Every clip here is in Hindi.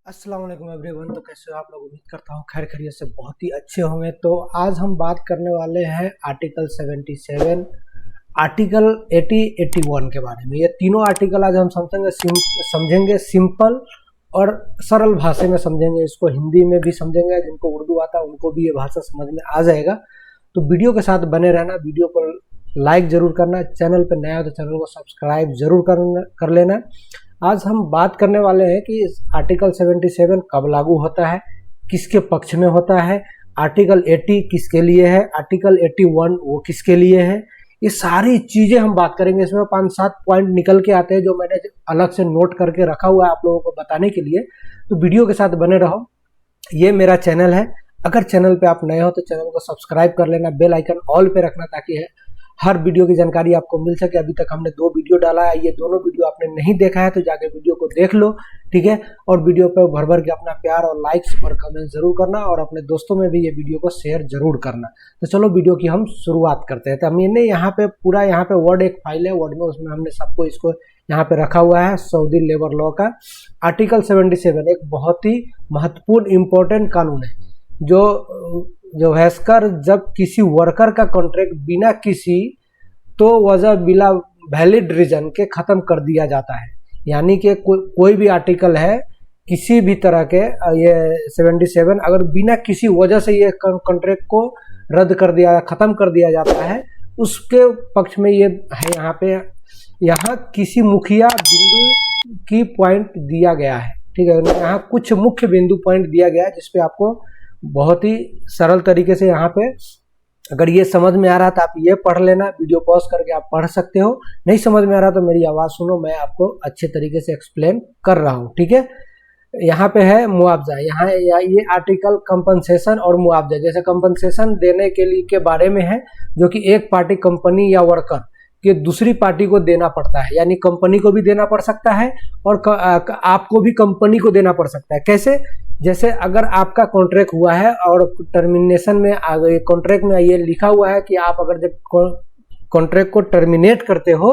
अस्सलाम वालेकुम एवरीवन। तो कैसे हो आप लोग? उम्मीद करता हूँ खैर खैरियत से बहुत ही अच्छे होंगे। तो आज हम बात करने वाले हैं आर्टिकल 77, आर्टिकल 80, 81 के बारे में। ये तीनों आर्टिकल आज हम समझेंगे सिंपल और सरल भाषा में समझेंगे। इसको हिंदी में भी समझेंगे, जिनको उर्दू आता है उनको भी ये भाषा समझ में आ जाएगा। तो वीडियो के साथ बने रहना, वीडियो को लाइक जरूर करना, चैनल पर नया हो तो चैनल को सब्सक्राइब जरूर कर लेना। आज हम बात करने वाले हैं कि आर्टिकल 77 कब लागू होता है, किसके पक्ष में होता है, आर्टिकल 80 किसके लिए है, आर्टिकल 81 वो किसके लिए है। ये सारी चीजें हम बात करेंगे। इसमें 5-7 पॉइंट निकल के आते हैं जो मैंने अलग से नोट करके रखा हुआ है आप लोगों को बताने के लिए। तो वीडियो के साथ बने रहो। ये मेरा चैनल है, अगर चैनल पे आप नए हो तो चैनल को सब्सक्राइब कर लेना, बेल आइकन ऑल पे रखना ताकि हर वीडियो की जानकारी आपको मिल सके। अभी तक हमने 2 वीडियो डाला है, ये दोनों वीडियो आपने नहीं देखा है तो जाके वीडियो को देख लो, ठीक है। और वीडियो पे भर भर के अपना प्यार और लाइक्स और कमेंट जरूर करना, और अपने दोस्तों में भी ये वीडियो को शेयर जरूर करना। तो चलो वीडियो की हम शुरुआत करते हैं। तो हमने यहाँ पे पूरा यहाँ पे वर्ड एक फाइल है, वर्ड में उसमें हमने सबको इसको यहाँ पे रखा हुआ है। सऊदी लेबर लॉ का आर्टिकल 77 एक बहुत ही महत्वपूर्ण इंपॉर्टेंट कानून है जो हैसकर जब किसी वर्कर का कॉन्ट्रैक्ट बिना किसी तो वजह बिला वैलिड रीजन के खत्म कर दिया जाता है। यानी कि कोई भी आर्टिकल है किसी भी तरह के, ये 77 अगर बिना किसी वजह से ये कॉन्ट्रैक्ट को रद्द कर दिया, खत्म कर दिया जाता है, उसके पक्ष में ये है। यहाँ पे यहाँ किसी मुखिया बिंदु की पॉइंट दिया गया है, ठीक है। यहाँ कुछ मुख्य बिंदु पॉइंट दिया गया है जिसपे आपको बहुत ही सरल तरीके से यहाँ पे, अगर ये समझ में आ रहा था आप ये पढ़ लेना, वीडियो पॉज करके आप पढ़ सकते हो। नहीं समझ में आ रहा तो मेरी आवाज़ सुनो, मैं आपको अच्छे तरीके से एक्सप्लेन कर रहा हूँ, ठीक है। यहाँ पे है मुआवजा। यहाँ ये आर्टिकल कंपनसेशन और मुआवजा, जैसे कंपनसेशन देने के लिए के बारे में है, जो कि एक पार्टी कंपनी या वर्कर कि दूसरी पार्टी को देना पड़ता है। यानी कंपनी को भी देना पड़ सकता है और आपको भी कंपनी को देना पड़ सकता है। कैसे? जैसे अगर आपका कॉन्ट्रैक्ट हुआ है और टर्मिनेशन में कॉन्ट्रैक्ट में ये लिखा हुआ है कि आप अगर जब कॉन्ट्रैक्ट को टर्मिनेट करते हो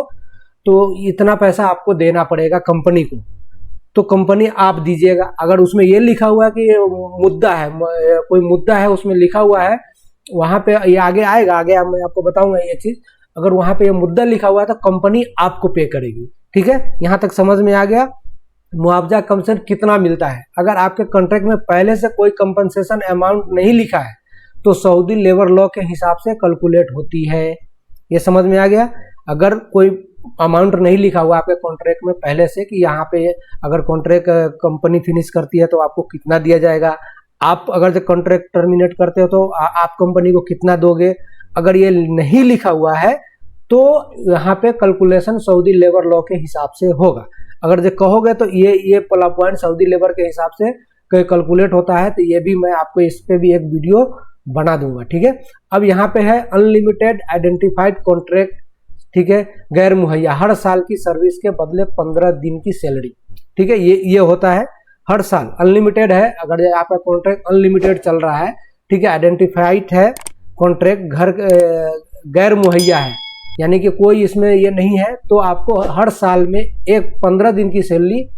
तो इतना पैसा आपको देना पड़ेगा कंपनी को, तो कंपनी आप दीजिएगा। अगर उसमें ये लिखा हुआ है कि मुद्दा है, कोई मुद्दा है उसमें लिखा हुआ है, वहां पे ये आगे आएगा, आगे मैं आपको बताऊंगा ये चीज। अगर वहां पे ये मुद्दा लिखा हुआ है तो कंपनी आपको पे करेगी, ठीक है। यहां तक समझ में आ गया। मुआवजा कम से कितना मिलता है? अगर आपके कॉन्ट्रैक्ट में पहले से कोई कंपनसेशन अमाउंट नहीं लिखा है तो सऊदी लेबर लॉ के हिसाब से कैलकुलेट होती है। ये समझ में आ गया। अगर कोई अमाउंट नहीं लिखा हुआ आपके कॉन्ट्रैक्ट में पहले से कि यहाँ पे अगर कॉन्ट्रैक्ट कंपनी फिनिश करती है तो आपको कितना दिया जाएगा, आप अगर जब कॉन्ट्रैक्ट टर्मिनेट करते हो तो आप कंपनी को कितना दोगे, अगर ये नहीं लिखा हुआ है तो यहाँ पे कैलकुलेशन सऊदी लेबर लॉ के हिसाब से होगा। अगर जो कहोगे तो ये पहला पॉइंट सऊदी लेबर के हिसाब से कैलकुलेट होता है, तो ये भी मैं आपको इस पे भी एक वीडियो बना दूंगा, ठीक है। अब यहाँ पे है अनलिमिटेड आइडेंटिफाइड कॉन्ट्रैक्ट, ठीक है, गैर मुहैया, हर साल की सर्विस के बदले 15 दिन की सैलरी, ठीक है। ये होता है हर साल, अनलिमिटेड है। अगर आपका कॉन्ट्रैक्ट अनलिमिटेड चल रहा है, ठीक है, आइडेंटिफाइड है कॉन्ट्रैक्ट, घर गैर मुहैया है, यानी कि कोई इसमें ये नहीं है, तो आपको हर साल में 15 दिन की सैलरी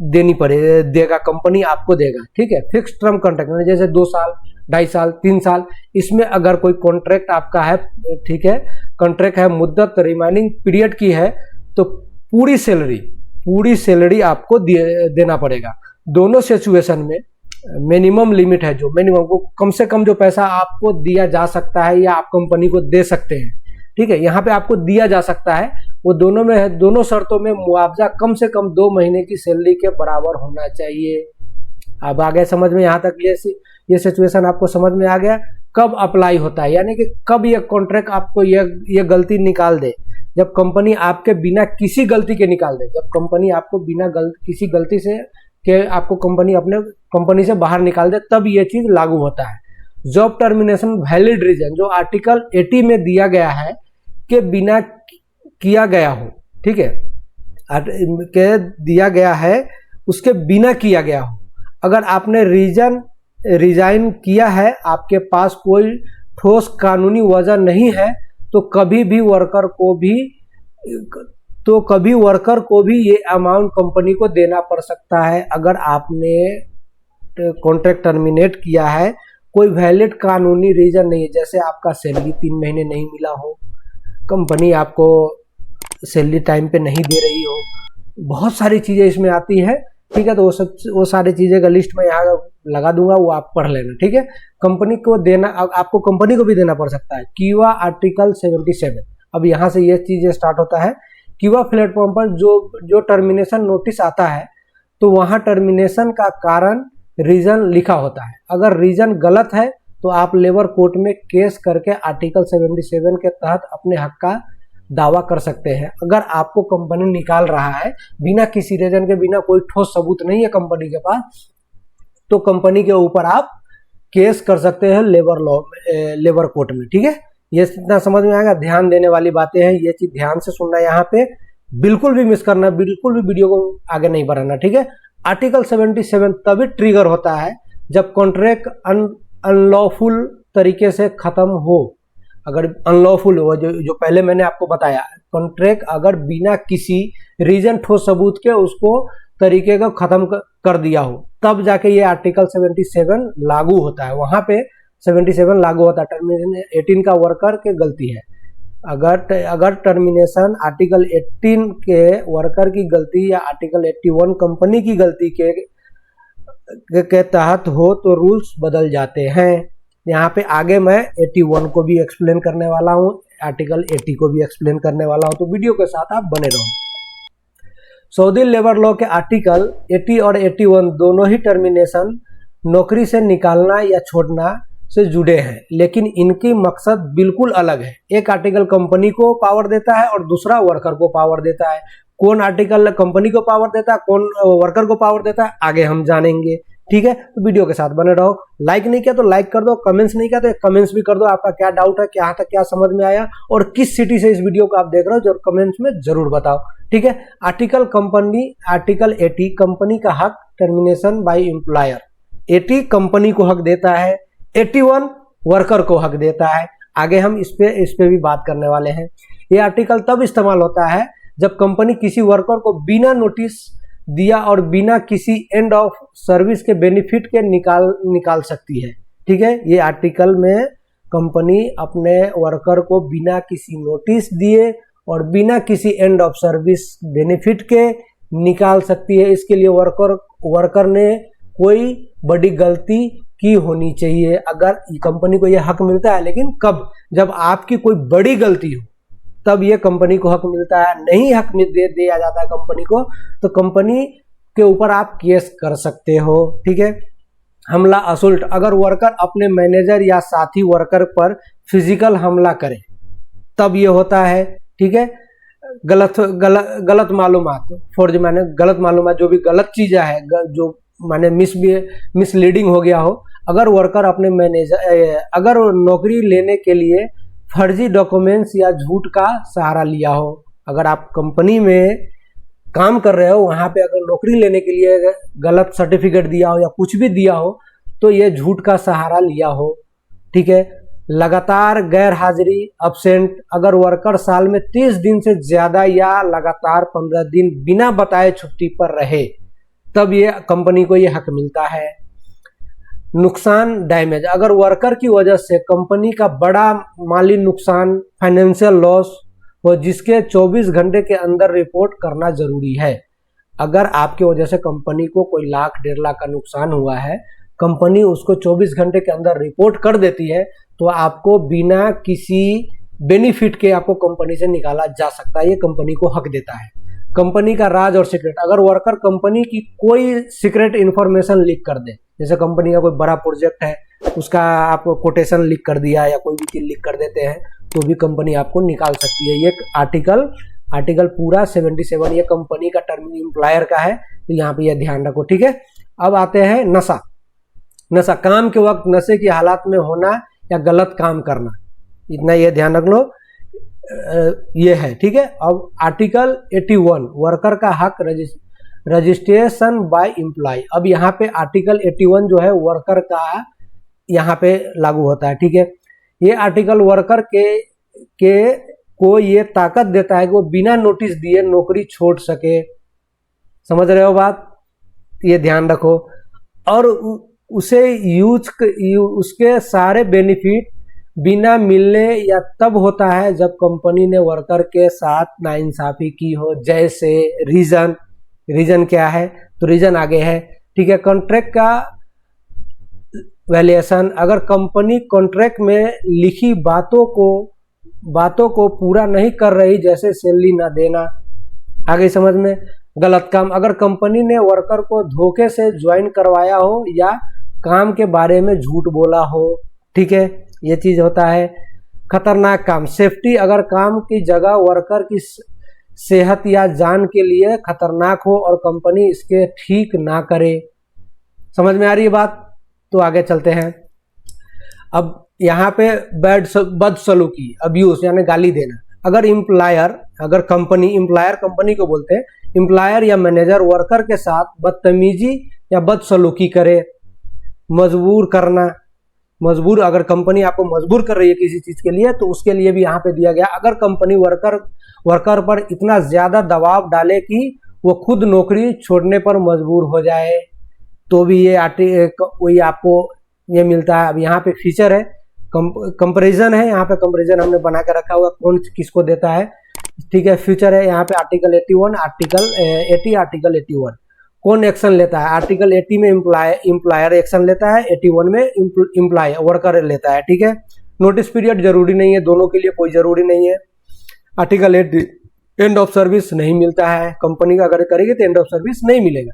देनी देगा, कंपनी आपको देगा, ठीक है। फिक्स टर्म कॉन्ट्रैक्ट जैसे 2 साल, 2.5 साल, 3 साल, इसमें अगर कोई कॉन्ट्रैक्ट आपका है, ठीक है, कॉन्ट्रैक्ट है, मुद्दत रिमाइनिंग पीरियड की है, तो पूरी सैलरी आपको देना पड़ेगा। दोनों सिचुएशन में मिनिमम लिमिट है, जो मिनिमम को कम से कम जो पैसा आपको दिया जा सकता है या आप कंपनी को दे सकते हैं, ठीक है, यहाँ पे आपको दिया जा सकता है, वो दोनों में है। दोनों शर्तों में मुआवजा कम से कम 2 महीने की सैलरी के बराबर होना चाहिए। अब आ गया समझ में? यहाँ तक ये सिचुएशन आपको समझ में आ गया। कब अप्लाई होता है, यानी कि कब ये कॉन्ट्रैक्ट आपको ये गलती निकाल दे, जब कंपनी आपके बिना किसी गलती के निकाल दे। जब कंपनी आपको बिना किसी गलती से के आपको कंपनी अपने कंपनी से बाहर निकाल दे, तब ये चीज लागू होता है। जॉब टर्मिनेशन वैलिड रीजन, जो आर्टिकल 80 में दिया गया है के बिना किया गया हो, ठीक है, के दिया गया है उसके बिना किया गया हो। अगर आपने रिजाइन किया है, आपके पास कोई ठोस कानूनी वजह नहीं है, तो कभी भी वर्कर को भी तो कभी वर्कर को भी ये अमाउंट कंपनी को देना पड़ सकता है। अगर आपने कॉन्ट्रैक्ट टर्मिनेट किया है, कोई वैलिड कानूनी रीजन नहीं है, जैसे आपका सैलरी 3 महीने नहीं मिला हो, कंपनी आपको सैलरी टाइम पे नहीं दे रही हो, बहुत सारी चीज़ें इसमें आती है, ठीक है। तो वो सारी चीज़ें का लिस्ट में यहाँ लगा दूंगा, वो आप पढ़ लेना, ठीक है। कंपनी को देना, आपको कंपनी को भी देना पड़ सकता है। कीवा आर्टिकल 77, अब यहाँ से ये चीज़ें स्टार्ट होता है। कीवा प्लेटफॉर्म पर जो टर्मिनेशन नोटिस आता है, तो वहाँ टर्मिनेशन का कारण रीजन लिखा होता है। अगर रीजन गलत है तो आप लेबर कोर्ट में केस करके आर्टिकल 77 के तहत अपने हक का दावा कर सकते हैं। अगर आपको कंपनी निकाल रहा है बिना किसी रीजन के, बिना कोई ठोस सबूत नहीं है कंपनी के पास, तो कंपनी के ऊपर आप केस कर सकते हैं लेबर कोर्ट में, ठीक है। ये इतना समझ में आएगा, ध्यान देने वाली बातें हैं, ये चीज ध्यान से सुनना, यहाँ पे बिल्कुल भी मिस करना, बिल्कुल भी वीडियो को आगे नहीं बढ़ाना, ठीक है। आर्टिकल 77 तभी ट्रिगर होता है जब कॉन्ट्रैक्ट अनलॉफुल तरीके से खत्म हो। अगर अनलॉफुल हो, जो पहले मैंने आपको बताया, कॉन्ट्रैक्ट अगर बिना किसी रीजन ठोस सबूत के उसको तरीके को खत्म कर दिया हो, तब जाके ये आर्टिकल 77 लागू होता है। वहां पे 77 लागू होता है। टर्मिनेशन 18 का वर्कर के गलती है। अगर टर्मिनेशन आर्टिकल 18 के वर्कर की गलती या आर्टिकल 81 कंपनी की गलती के तहत हो तो रूल्स बदल जाते हैं। यहाँ पे आगे मैं 81 को भी एक्सप्लेन करने वाला हूँ, आर्टिकल 80 को भी एक्सप्लेन करने वाला हूँ, तो वीडियो के साथ आप बने रहो। सऊदी लेबर लॉ के आर्टिकल 80 और 81 दोनों ही टर्मिनेशन नौकरी से निकालना या छोड़ना से जुड़े हैं, लेकिन इनकी मकसद बिल्कुल अलग है। एक आर्टिकल कंपनी को पावर देता है और दूसरा वर्कर को पावर देता है। कौन आर्टिकल कंपनी को पावर देता है, कौन वर्कर को पावर देता है, आगे हम जानेंगे, ठीक है। तो वीडियो के साथ बने रहो। लाइक नहीं किया तो लाइक कर दो, कमेंट्स नहीं किया तो कमेंट्स भी कर दो। आपका क्या डाउट है, यहाँ तक क्या समझ में आया और किस सिटी से इस वीडियो को आप देख रहे हो, जरूर कमेंट्स में जरूर बताओ, ठीक है। आर्टिकल 80 कंपनी का हक टर्मिनेशन बाय एम्प्लॉयर। 80 कंपनी को हक देता है, 81 वर्कर को हक देता है। आगे हम इस पे भी बात करने वाले हैं। ये आर्टिकल तब इस्तेमाल होता है जब कंपनी किसी वर्कर को बिना नोटिस दिया और बिना किसी एंड ऑफ सर्विस के बेनिफिट के निकाल सकती है, ठीक है। ये आर्टिकल में कंपनी अपने वर्कर को बिना किसी नोटिस दिए और बिना किसी एंड ऑफ सर्विस बेनिफिट के निकाल सकती है। इसके लिए वर्कर ने कोई बड़ी गलती की होनी चाहिए। अगर कंपनी को यह हक मिलता है, लेकिन कब, जब आपकी कोई बड़ी गलती हो तब ये कंपनी को हक मिलता है। नहीं हक दिया जाता है कंपनी को, तो कंपनी के ऊपर आप केस कर सकते हो, ठीक है। हमला असुल्ट, अगर वर्कर अपने मैनेजर या साथी वर्कर पर फिजिकल हमला करे तब ये होता है, ठीक है। गलत मालूमात, फॉर माने गलत मालूमात, जो भी गलत चीज है, जो माने मिसलीडिंग हो गया हो। अगर वर्कर अपने अगर नौकरी लेने के लिए फर्जी डॉक्यूमेंट्स या झूठ का सहारा लिया हो, अगर आप कंपनी में काम कर रहे हो, वहां पे अगर नौकरी लेने के लिए गलत सर्टिफिकेट दिया हो या कुछ भी दिया हो, तो ये झूठ का सहारा लिया हो, ठीक है। लगातार गैर हाजिरी अब्सेंट, अगर वर्कर साल में 30 दिन से ज्यादा या लगातार 15 दिन बिना बताए छुट्टी पर रहे, तब ये कंपनी को ये हक मिलता है। नुकसान डैमेज, अगर वर्कर की वजह से कंपनी का बड़ा माली नुकसान, फाइनेंशियल लॉस हो, जिसके 24 घंटे के अंदर रिपोर्ट करना जरूरी है। अगर आपकी वजह से कंपनी को कोई लाख 1.5 लाख का नुकसान हुआ है, कंपनी उसको 24 घंटे के अंदर रिपोर्ट कर देती है, तो आपको बिना किसी बेनिफिट के आपको कंपनी से निकाला जा सकता है। ये कंपनी को हक देता है। कंपनी का राज और सीक्रेट, अगर वर्कर कंपनी की कोई सीक्रेट इंफॉर्मेशन लीक कर दे, जैसे कंपनी का कोई बड़ा प्रोजेक्ट है, उसका आप कोटेशन लीक कर दिया या कोई भी चीज लीक कर देते हैं, तो भी कंपनी आपको निकाल सकती है। ये आर्टिकल पूरा 77 ये कंपनी का टर्म एम्प्लॉयर का है, तो यहाँ पे ये ध्यान रखो, ठीक है। अब आते हैं नशा, काम के वक्त नशे की हालत में होना या गलत काम करना, इतना ये ध्यान रख लो, ये है, ठीक है। अब आर्टिकल 81 वर्कर का हक रजिस्ट्रेशन बाय एम्प्लॉय। अब यहाँ पे आर्टिकल 81 जो है वर्कर का यहाँ पे लागू होता है, ठीक है। ये आर्टिकल वर्कर के को ये ताकत देता है कि वो बिना नोटिस दिए नौकरी छोड़ सके। समझ रहे हो बात, ये ध्यान रखो। और उसे उसके सारे बेनिफिट बिना मिलने या तब होता है जब कंपनी ने वर्कर के साथ नाइंसाफी की हो। जैसे रीजन क्या है, तो रीजन आगे है, ठीक है। कॉन्ट्रैक्ट का वैल्यूएशन, अगर कंपनी कॉन्ट्रैक्ट में लिखी बातों को पूरा नहीं कर रही, जैसे सैलरी ना देना, आगे समझ में। गलत काम, अगर कंपनी ने वर्कर को धोखे से ज्वाइन करवाया हो या काम के बारे में झूठ बोला हो, ठीक है, ये चीज होता है। खतरनाक काम, सेफ्टी, अगर काम की जगह वर्कर की सेहत या जान के लिए खतरनाक हो और कंपनी इसके ठीक ना करे। समझ में आ रही है बात, तो आगे चलते हैं। अब यहाँ पे बदसलूकी, अब्यूज यानी गाली देना। अगर कंपनी को बोलते हैं, एम्प्लॉयर या मैनेजर वर्कर के साथ बदतमीजी या बदसलूकी करे। मजबूर, अगर कंपनी आपको मजबूर कर रही है किसी चीज के लिए, तो उसके लिए भी यहाँ पे दिया गया। अगर कंपनी वर्कर पर इतना ज्यादा दबाव डाले कि वो खुद नौकरी छोड़ने पर मजबूर हो जाए, तो भी वही आपको ये मिलता है। अब यहाँ पे फीचर है, कंपैरिजन है, यहाँ पे कंपैरिजन हमने बना के रखा हुआ कौन किसको देता है, ठीक है। फ्यूचर है यहाँ पे आर्टिकल 81, आर्टिकल 80, आर्टिकल 81 कौन एक्शन लेता है। आर्टिकल 80 में एम्प्लॉयर एक्शन लेता है, 81 में वर्कर लेता है, ठीक है। नोटिस पीरियड जरूरी नहीं है, दोनों के लिए कोई जरूरी नहीं है। आर्टिकल 80 एंड ऑफ सर्विस नहीं मिलता है, कंपनी का अगर करेगी तो एंड ऑफ सर्विस नहीं मिलेगा।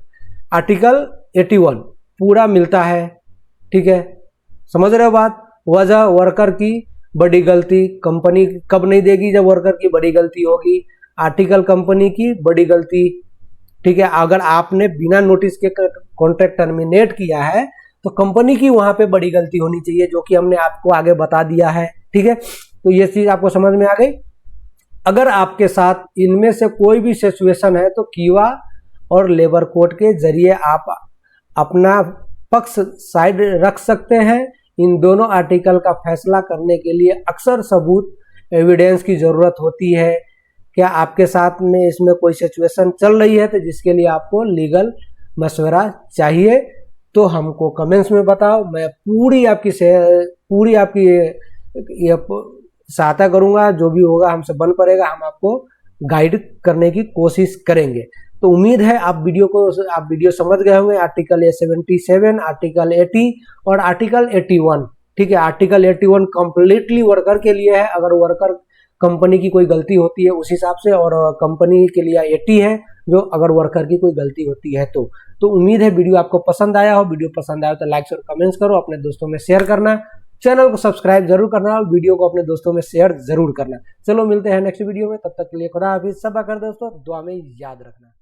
आर्टिकल 81 पूरा मिलता है, ठीक है। समझ रहे हो बात। वजह, वर्कर की बड़ी गलती, कंपनी कब नहीं देगी, जब वर्कर की बड़ी गलती होगी। आर्टिकल कंपनी की बड़ी गलती, ठीक है। अगर आपने बिना नोटिस के कॉन्ट्रैक्ट टर्मिनेट किया है तो कंपनी की वहां पे बड़ी गलती होनी चाहिए, जो कि हमने आपको आगे बता दिया है, ठीक है। तो ये चीज आपको समझ में आ गई। अगर आपके साथ इनमें से कोई भी सिचुएशन है तो कीवा और लेबर कोर्ट के जरिए आप अपना पक्ष साइड रख सकते हैं। इन दोनों आर्टिकल का फैसला करने के लिए अक्सर सबूत, एविडेंस की जरूरत होती है। क्या आपके साथ में इसमें कोई सिचुएशन चल रही है तो जिसके लिए आपको लीगल मशवरा चाहिए, तो हमको कमेंट्स में बताओ। मैं पूरी आपकी सहायता करूंगा, जो भी होगा हमसे बन पड़ेगा, हम आपको गाइड करने की कोशिश करेंगे। तो उम्मीद है आप वीडियो समझ गए होंगे। आर्टिकल 77, आर्टिकल 80 और आर्टिकल 81, ठीक है। आर्टिकल 81 कंप्लीटली वर्कर के लिए है, अगर वर्कर कंपनी की कोई गलती होती है उस हिसाब से, और कंपनी के लिए 80 है जो अगर वर्कर की कोई गलती होती है तो उम्मीद है वीडियो आपको पसंद आया हो। वीडियो पसंद आया तो लाइक और कमेंट्स करो, अपने दोस्तों में शेयर करना, चैनल को सब्सक्राइब जरूर करना और वीडियो को अपने दोस्तों में शेयर जरूर करना। चलो मिलते हैं नेक्स्ट वीडियो में, तब तक के लिए खुदा हाफिज। सब कर दोस्तों, दुआ में याद रखना।